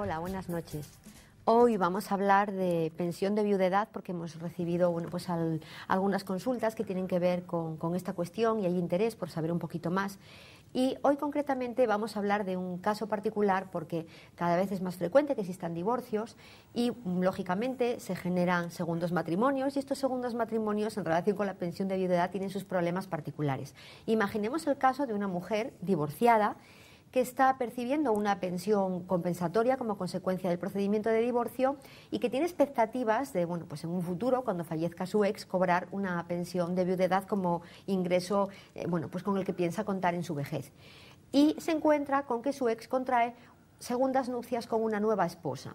Hola, buenas noches. Hoy vamos a hablar de pensión de viudedad porque hemos recibido algunas consultas que tienen que ver con esta cuestión y hay interés por saber un poquito más. Y hoy concretamente vamos a hablar de un caso particular porque cada vez es más frecuente que existan divorcios y lógicamente se generan segundos matrimonios y estos segundos matrimonios en relación con la pensión de viudedad tienen sus problemas particulares. Imaginemos el caso de una mujer divorciada que está percibiendo una pensión compensatoria como consecuencia del procedimiento de divorcio y que tiene expectativas de, pues en un futuro, cuando fallezca su ex, cobrar una pensión de viudedad como ingreso, pues con el que piensa contar en su vejez. Y se encuentra con que su ex contrae segundas nupcias con una nueva esposa.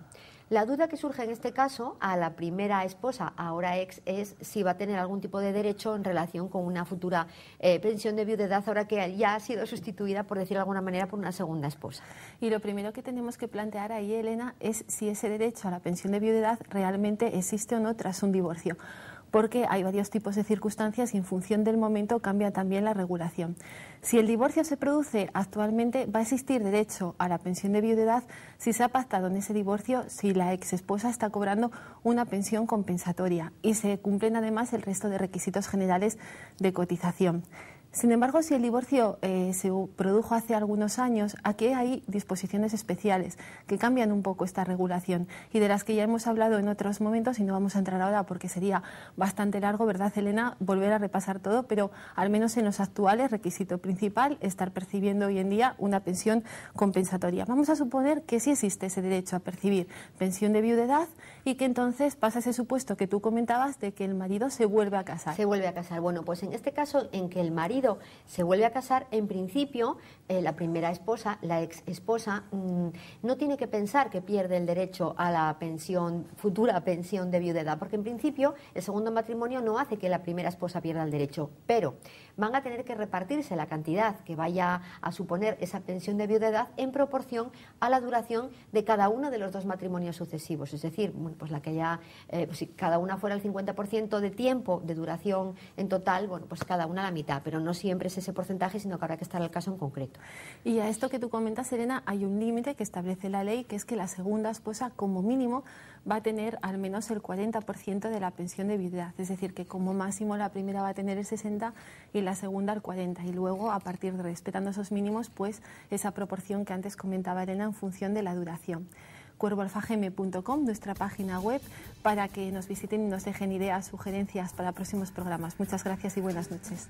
La duda que surge en este caso a la primera esposa, ahora ex, es si va a tener algún tipo de derecho en relación con una futura pensión de viudedad, ahora que ya ha sido sustituida, por decirlo de alguna manera, por una segunda esposa. Y lo primero que tenemos que plantear ahí, Elena, es si ese derecho a la pensión de viudedad realmente existe o no tras un divorcio, porque hay varios tipos de circunstancias y en función del momento cambia también la regulación. Si el divorcio se produce actualmente, va a existir derecho a la pensión de viudedad si se ha pactado en ese divorcio, si la ex esposa está cobrando una pensión compensatoria y se cumplen además el resto de requisitos generales de cotización. Sin embargo, si el divorcio se produjo hace algunos años, aquí hay disposiciones especiales que cambian un poco esta regulación y de las que ya hemos hablado en otros momentos y no vamos a entrar ahora porque sería bastante largo, ¿verdad, Elena?, volver a repasar todo, pero al menos en los actuales, requisito principal, estar percibiendo hoy en día una pensión compensatoria. Vamos a suponer que sí existe ese derecho a percibir pensión de viudedad y que entonces pasa ese supuesto que tú comentabas de que el marido se vuelve a casar. Se vuelve a casar. Bueno, pues en este caso en que el marido se vuelve a casar, en principio la primera esposa, la ex esposa, no tiene que pensar que pierde el derecho a la pensión, futura pensión de viudedad, porque en principio el segundo matrimonio no hace que la primera esposa pierda el derecho, pero van a tener que repartirse la cantidad que vaya a suponer esa pensión de viudedad en proporción a la duración de cada uno de los dos matrimonios sucesivos, es decir, pues la que haya, pues si cada una fuera el 50% de tiempo de duración en total, pues cada una la mitad, pero no siempre es ese porcentaje, sino que habrá que estar al caso en concreto. Y a esto que tú comentas, Elena, hay un límite que establece la ley, que es que la segunda esposa, como mínimo, va a tener al menos el 40% de la pensión de viudedad. Es decir, que como máximo la primera va a tener el 60% y la segunda el 40%. Y luego, a partir de respetando esos mínimos, pues esa proporción que antes comentaba Elena en función de la duración. cuervoalfagm.com, nuestra página web, para que nos visiten y nos dejen ideas, sugerencias para próximos programas. Muchas gracias y buenas noches.